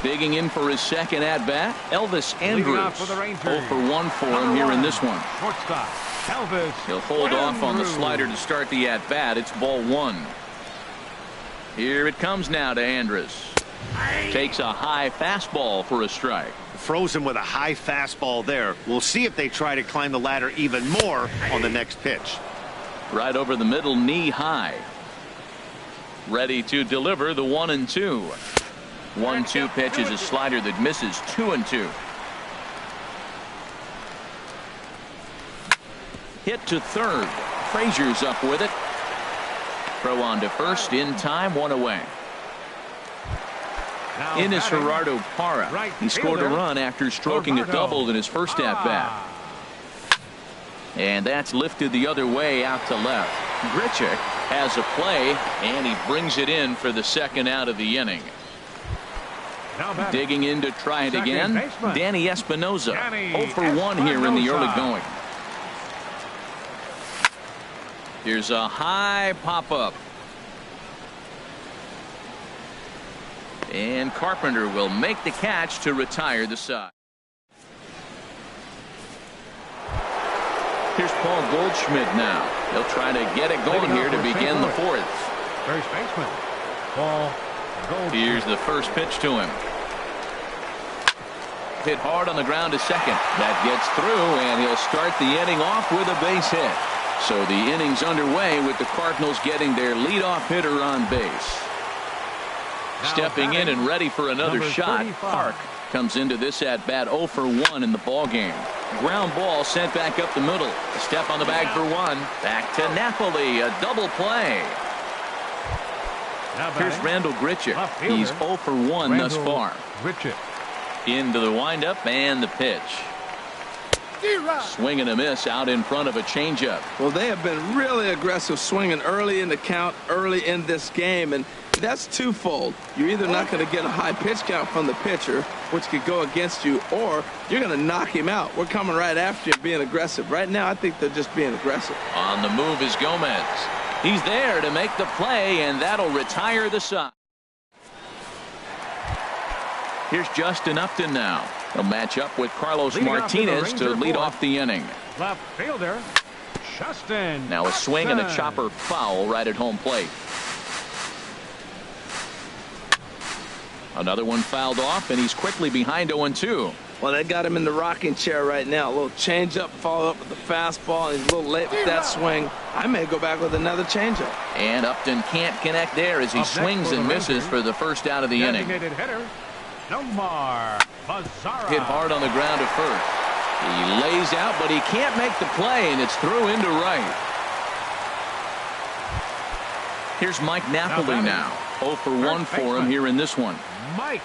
Digging in for his second at-bat, Elvis Andrus. 0 for 1 for him here in this one. Shortstop, Elvis. He'll hold off on the slider to start the at-bat. It's ball 1. Here it comes now to Andrus. Takes a high fastball for a strike. Frozen with a high fastball there. We'll see if they try to climb the ladder even more on the next pitch. Right over the middle, knee high. Ready to deliver the 1-2. 1-2 pitch is a slider that misses. 2-2. Hit to third. Frazier's up with it. Throw on to first in time, 1 away. Ines Gerardo Parra. He scored a run after stroking a double in his first at-bat. And that's lifted the other way out to left. Grichuk has a play, and he brings it in for the second out of the inning. Digging in to try it again, Danny Espinoza. 0 for 1 here in the early going. Here's a high pop-up. And Carpenter will make the catch to retire the side. Here's Paul Goldschmidt now. He'll try to get it going here to begin the 4th. First baseman, Paul Goldschmidt. Here's the first pitch to him. Hit hard on the ground to second. That gets through, and he'll start the inning off with a base hit. So the inning's underway with the Cardinals getting their leadoff hitter on base. Stepping in and ready for another shot. Park comes into this at bat 0 for 1 in the ball game. Ground ball sent back up the middle. A step on the bag for 1. Back to Napoli. A double play. Here's Randall Grichuk. He's 0 for 1 thus far. Grichuk. Into the windup and the pitch. Swing and a miss out in front of a changeup. Well, they have been really aggressive swinging early in the count, early in this game, and that's twofold. You're either not going to get a high pitch count from the pitcher, which could go against you, or you're going to knock him out. We're coming right after you being aggressive. Right now, I think they're just being aggressive. On the move is Gomez. He's there to make the play, and that'll retire the side. Here's Justin Upton now. He'll match up with Carlos Martinez to lead off the inning. Left fielder, Justin. Now a swing and a chopper foul right at home plate. Another one fouled off, and he's quickly behind 0-2. Well, they got him in the rocking chair right now. A little changeup, follow up with the fastball. He's a little late with that swing. I may go back with another changeup. And Upton can't connect there as he swings and misses for the first out of the inning. Designated hitter, Nomar Mazara. Hit hard on the ground at first. He lays out, but he can't make the play, and it's through into right. Here's Mike Napoli now. 0 for 1 for him here in this one. Mike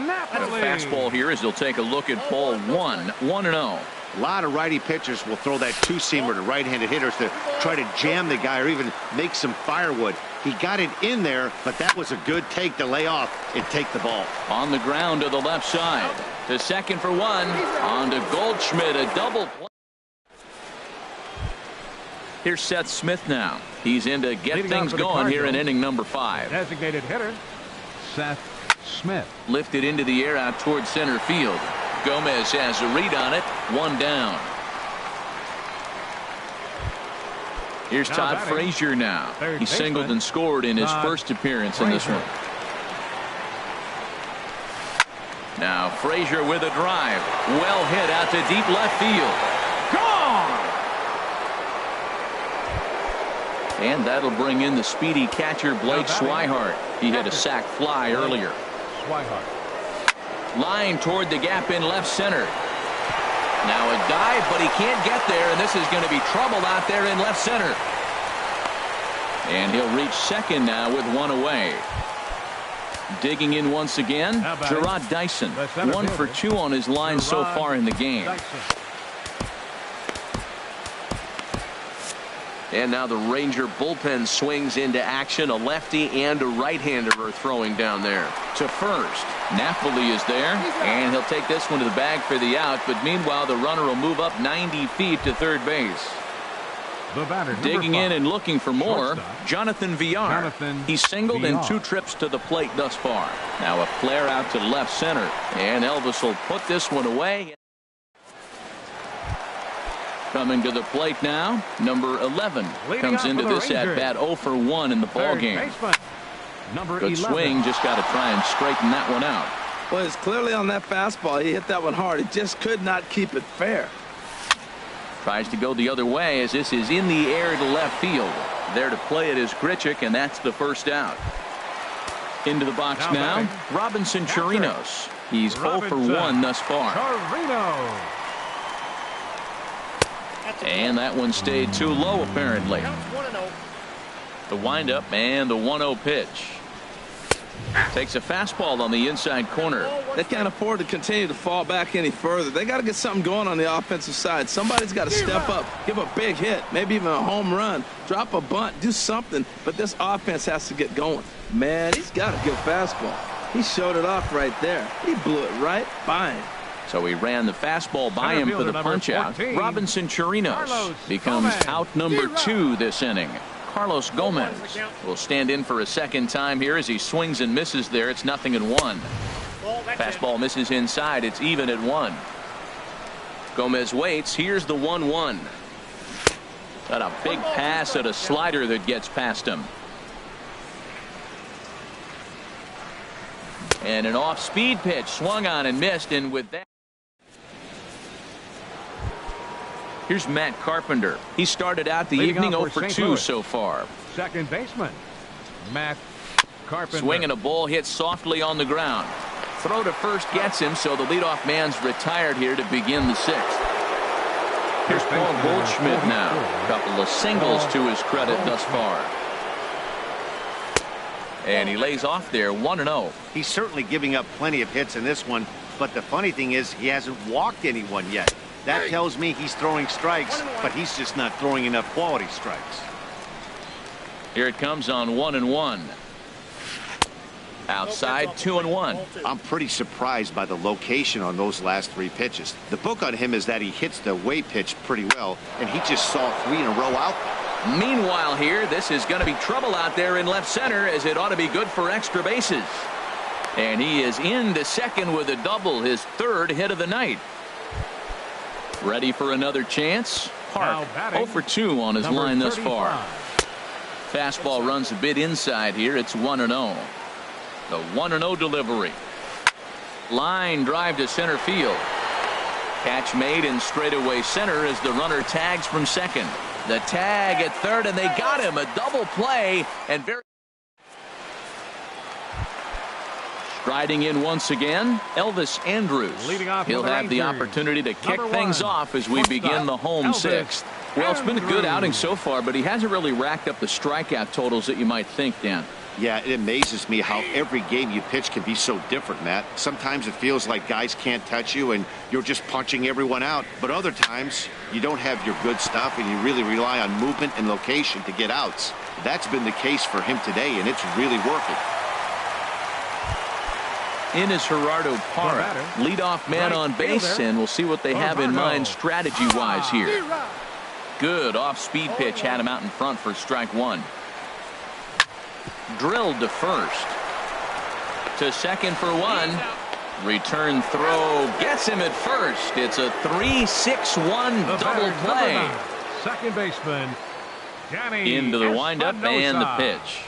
Napoli. A fastball here as he'll take a look at ball 1. 1-0. A lot of righty pitchers will throw that two-seamer to right-handed hitters to try to jam the guy or even make some firewood. He got it in there, but that was a good take to lay off and take the ball. On the ground to the left side. To second for 1. On to Goldschmidt, a double play. Here's Seth Smith now. He's in to get things going here in inning number 5. Designated hitter, Seth Smith. Lifted into the air out towards center field. Gomez has a read on it. 1 down. Here's Todd Frazier now. He singled and scored in his first appearance in this one. Now Frazier with a drive. Well hit out to deep left field. Gone! And that'll bring in the speedy catcher Blake Swihart. He had a sac fly earlier. Line toward the gap in left center. Now a dive, but he can't get there, and this is going to be trouble out there in left center. And he'll reach second now with one away. Digging in once again, Gerard Dyson. 1 for 2 on his line so far in the game. And now the Ranger bullpen swings into action. A lefty and a right-hander are throwing down there. To first, Napoli is there, and he'll take this one to the bag for the out. But meanwhile, the runner will move up 90 feet to third base. Digging in and looking for more, Jonathan Villar. He singled in 2 trips to the plate thus far. Now a flare out to left center, and Elvis will put this one away. Coming to the plate now, number 11 comes into this at bat 0 for 1 in the ball game. Good swing, just got to try and straighten that one out. Well, it's clearly on that fastball. He hit that one hard. He just could not keep it fair. Tries to go the other way as this is in the air to left field. There to play it is Grichuk, and that's the first out. Into the box now, Robinson Chirinos. He's 0 for 1 thus far. And that one stayed too low, apparently. The windup and the 1-0 pitch. Takes a fastball on the inside corner. They can't afford to continue to fall back any further. They got to get something going on the offensive side. Somebody's got to step up, give a big hit, maybe even a home run, drop a bunt, do something. But this offense has to get going. Man, he's got a good fastball. He showed it off right there. He blew it right by him. So he ran the fastball by him for the punch-out. Robinson Chirinos becomes out number 2 this inning. Carlos Gomez will stand in for a second time here as he swings and misses there. It's 0-1. Fastball misses inside. It's even at 1. Gomez waits. Here's the 1-1. Got a big pass at a slider that gets past him. And an off-speed pitch swung on and missed, and with that, here's Matt Carpenter. He started out the evening 0 for 2 so far. Second baseman, Matt Carpenter. Swinging a ball hit softly on the ground. Throw to first gets him, so the leadoff man's retired here to begin the 6th. Here's Paul Goldschmidt now. A couple of singles to his credit thus far. And he lays off there 1-0. He's certainly giving up plenty of hits in this one, but the funny thing is he hasn't walked anyone yet. That tells me he's throwing strikes, but he's just not throwing enough quality strikes. Here it comes on 1-1. Outside 2-1. I'm pretty surprised by the location on those last 3 pitches. The book on him is that he hits the way pitch pretty well, and he just saw 3 in a row out there. Meanwhile here, this is going to be trouble out there in left center, as it ought to be good for extra bases. And he is into second with a double, his 3rd hit of the night. Ready for another chance? Park 0 for 2 on his line thus far. Fastball runs a bit inside here. It's 1-0. The 1-0 delivery. Line drive to center field. Catch made in straightaway center as the runner tags from second. The tag at third, and they got him. A double play, and very striding in once again, Elvis Andrus. He'll have the opportunity to kick things off as we begin the home 6th. Well, it's been a good outing so far, but he hasn't really racked up the strikeout totals that you might think, Dan. Yeah, it amazes me how every game you pitch can be so different, Matt. Sometimes it feels like guys can't touch you and you're just punching everyone out. But other times you don't have your good stuff and you really rely on movement and location to get outs. That's been the case for him today, and it's really working. In is Gerardo Parra, leadoff man on base, and we'll see what they have in mind strategy-wise here. Good off-speed pitch had him out in front for strike 1. Drilled to first. To second for 1. Return throw gets him at first. It's a 3-6-1 double play. Second baseman, Danny into the windup and the Espinosa. pitch.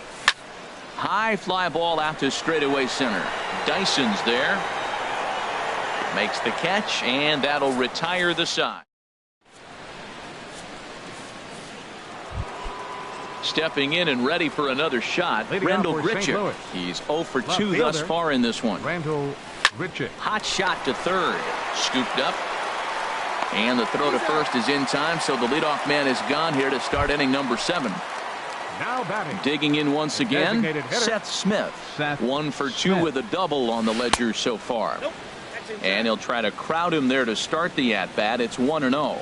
High fly ball out to straightaway center. Dyson's there. Makes the catch, and that'll retire the side. Stepping in and ready for another shot, Rendell Gritchick. He's 0 for 2 thus far in this one. Rendell Gritchick. Hot shot to third. Scooped up. And the throw to first is in time, so the leadoff man is gone here to start inning number 7. Now batting. Digging in once again, Seth Smith. 1 for 2 with a double on the ledger so far. And he'll try to crowd him there to start the at-bat. It's 1-0.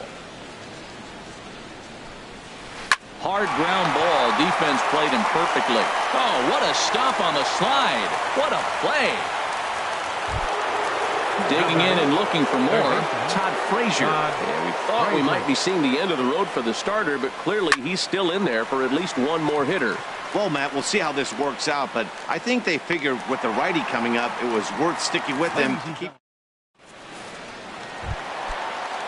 Hard ground ball. Defense played him perfectly. Oh, what a stop on the slide. What a play. Digging in and looking for more, Todd Frazier. Yeah, we thought we might be seeing the end of the road for the starter, but clearly he's still in there for at least one more hitter. Well, Matt, we'll see how this works out, but I think they figured with the righty coming up, it was worth sticking with him to keep.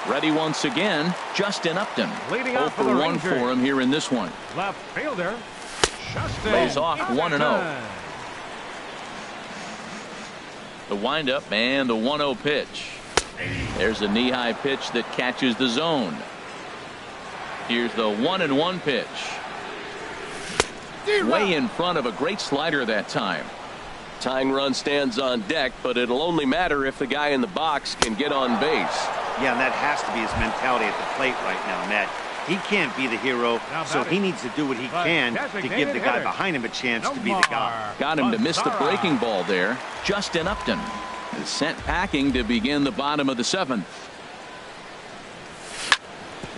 Ready once again, Justin Upton. Leading 0 off for 1 for him here in this one. Left fielder. Justin. Lays off 1-0. The windup and the 1-0 pitch. There's a knee-high pitch that catches the zone. Here's the 1-1 pitch. Way in front of a great slider that time. Tying run stands on deck, but it'll only matter if the guy in the box can get on base. Yeah, and that has to be his mentality at the plate right now, Matt. He can't be the hero, so he needs to do what he can to give the guy behind him a chance to be the guy. Got him to miss the breaking ball there. Justin Upton is sent packing to begin the bottom of the 7th.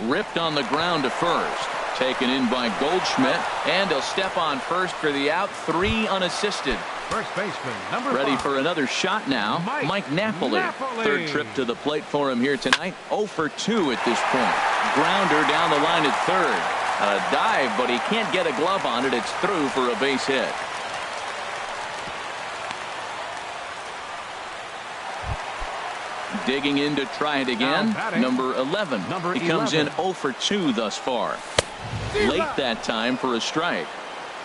Ripped on the ground to first. Taken in by Goldschmidt, and he'll step on first for the out. 3 unassisted. First baseman, number 5. Ready for another shot now, Mike Napoli. Third trip to the plate for him here tonight. 0 for 2 at this point. Grounder down the line at third. A dive, but he can't get a glove on it. It's through for a base hit. Digging in to try it again. Number 11. He comes in 0 for 2 thus far. Late that time for a strike.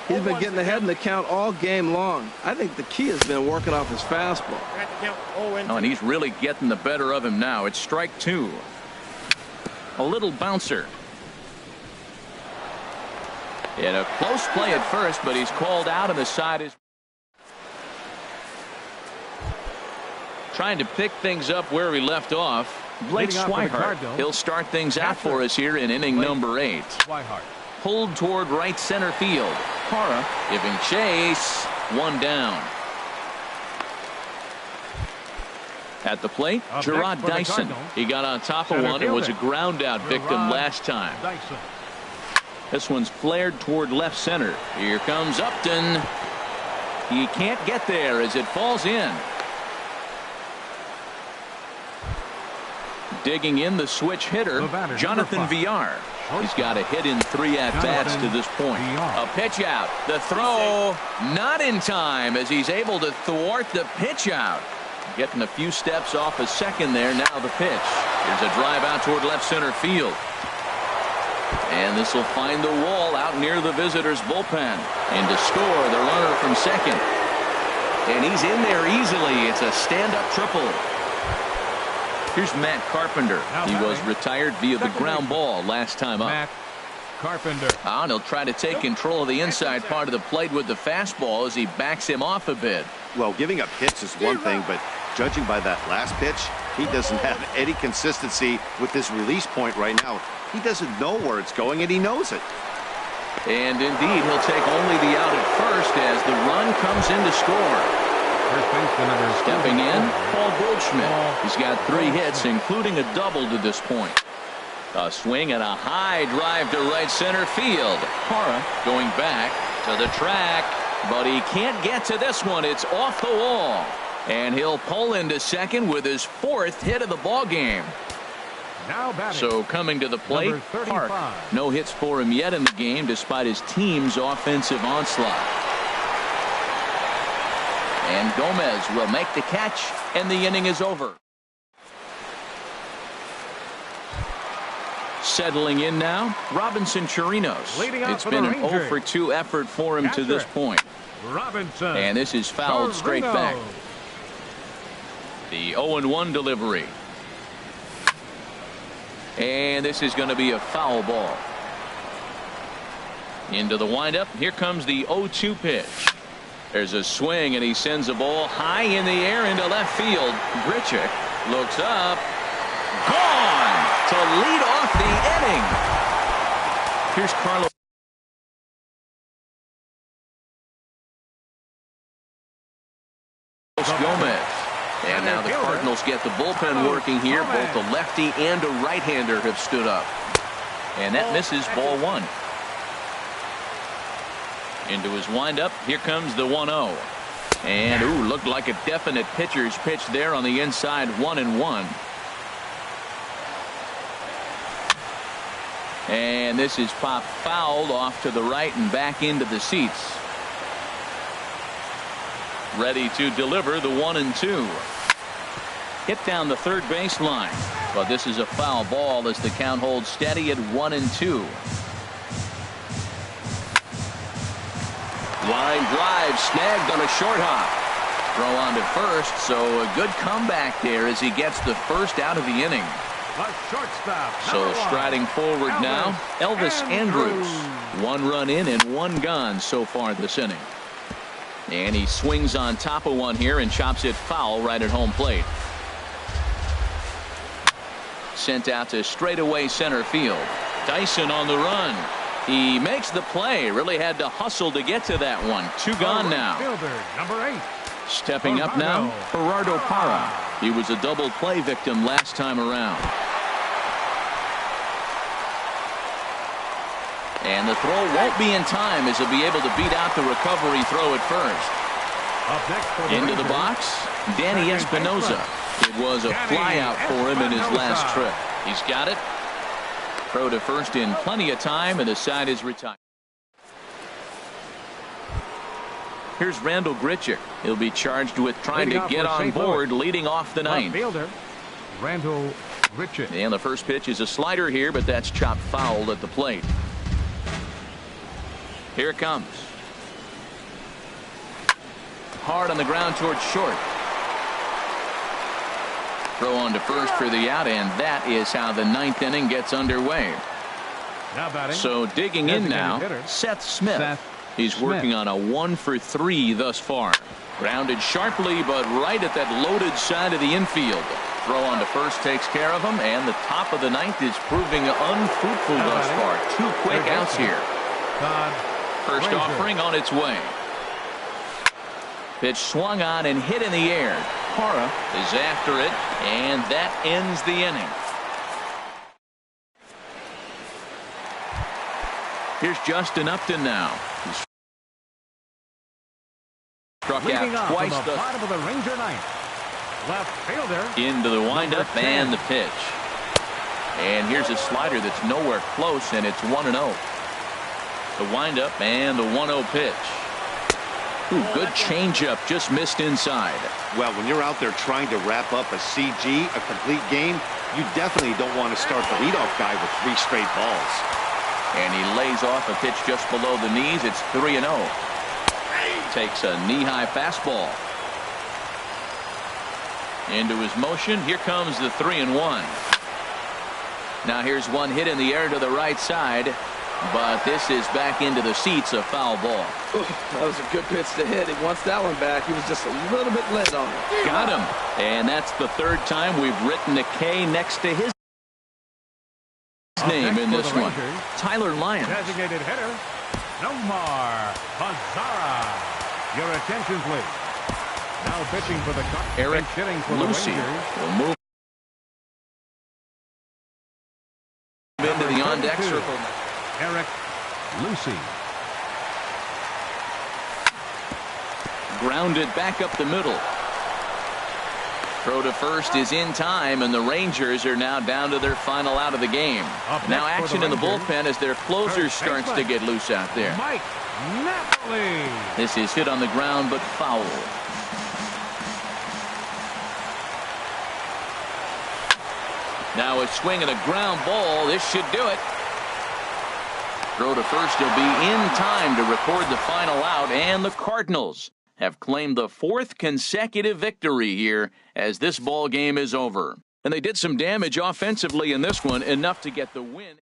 He's been getting ahead in the count all game long. I think the key has been working off his fastball. Oh, and he's really getting the better of him now. It's strike 2. A little bouncer. In a close play at first, but he's called out, and the side is trying to pick things up where he left off. Blake Swihart. He'll start things out for us here in inning number 8. Pulled toward right center field. Hara giving chase. 1 down. At the plate, Gerard Dyson. He got on top of one and was a ground out victim last time. This one's flared toward left center. Here comes Upton. He can't get there as it falls in. Digging in the switch hitter, Jonathan Villar. He's got a hit in 3 at-bats to this point. A pitch out. The throw not in time as he's able to thwart the pitch out. Getting a few steps off a second there. Now the pitch. Here's a drive out toward left center field. And this will find the wall out near the visitors' bullpen. And to score the runner from second. And he's in there easily. It's a stand-up triple. Here's Matt Carpenter. He was retired via the ground ball last time up. Matt Carpenter. And he'll try to take control of the inside part of the plate with the fastball as he backs him off a bit. Well, giving up hits is one thing, but judging by that last pitch, he doesn't have any consistency with this release point right now. He doesn't know where it's going, and he knows it. And indeed, he'll take only the out at first as the run comes in to score. Stepping in, Paul Goldschmidt. He's got 3 hits, including a double to this point. A swing and a high drive to right center field. Hara going back to the track, but he can't get to this one. It's off the wall. And he'll pull into second with his 4th hit of the ball game. So coming to the plate, Park. No hits for him yet in the game despite his team's offensive onslaught. And Gomez will make the catch, and the inning is over. Settling in now, Robinson Chirinos. It's been an 0 for 2 effort for him to this point. And this is fouled straight back. The 0-1 delivery. And this is going to be a foul ball. Into the windup. Here comes the 0-2 pitch. There's a swing, and he sends a ball high in the air into left field. Grichuk looks up. Gone to lead off the inning. Here's Carlos Gomez. And now the Cardinals get the bullpen working here. Both a lefty and a right-hander have stood up. And that misses, ball one. Into his windup. Here comes the 1-0. And, ooh, looked like a definite pitcher's pitch there on the inside, 1-1. And this is popped fouled off to the right and back into the seats. Ready to deliver the 1-2. Hit down the third baseline. But this is a foul ball as the count holds steady at 1-2. Line drive snagged on a short hop. Throw on to first, so a good comeback there as he gets the first out of the inning. So striding forward now, Elvis Andrus. 1 run in and 1 gone so far this inning. And he swings on top of one here and chops it foul right at home plate. Sent out to straightaway center field. Dyson on the run. He makes the play. Really had to hustle to get to that one. 2 gone now. Fielder, number 8. Stepping up now, Gerardo Parra. He was a double play victim last time around. And the throw won't be in time as he'll be able to beat out the recovery throw at first. Up next for the Into the Rangers, box, Danny Espinosa. It was a flyout for him in his last trip. He's got it. Throw to first in plenty of time, and the side is retired. Here's Randall Grichuk. He'll be charged with trying to get on board, leading off the ninth. Fielder, Randall Grichuk. And the first pitch is a slider here, but that's chopped fouled at the plate. Here it comes. Hard on the ground towards short. Throw on to first for the out, and that is how the 9th inning gets underway. So digging in now, Seth Smith. He's working on a 1 for 3 thus far. Grounded sharply, but right at that loaded side of the infield. Throw on to first takes care of him, and the top of the 9th is proving unfruitful thus far. 2 quick outs here. First offering on its way. Pitch swung on and hit in the air. Parra is after it, and that ends the inning. Here's Justin Upton now. He's struck out twice the bottom of the Ranger ninth. Left fielder. Into the windup and the pitch. And here's a slider that's nowhere close, and it's 1-0. The windup and the 1-0 pitch. Ooh, good changeup, just missed inside. Well, when you're out there trying to wrap up a CG, a complete game, you definitely don't want to start the leadoff guy with 3 straight balls. And he lays off a pitch just below the knees. It's 3-0. Takes a knee-high fastball. Into his motion. Here comes the 3-1. Now here's one hit in the air to the right side. But this is back into the seats, a foul ball. That was a good pitch to hit. He wants that one back. He was just a little bit late on it. Got him. And that's the 3rd time we've written a K next to his name in this one. Tyler Lyons. Designated hitter, Nomar Mazara. Your attention, please. Now pitching for the Cardinals. Eric Lucy will move into the on-deck circle. Eric Lucy. Grounded back up the middle. Throw to first is in time, and the Rangers are now down to their final out of the game. Now action in the bullpen as their closer starts to get loose out there. Mike Napoli. This is hit on the ground, but foul. Now a swing and a ground ball. This should do it. Throw to first will be in time to record the final out, and the Cardinals have claimed the 4th consecutive victory here as this ball game is over. And they did some damage offensively in this one, enough to get the win.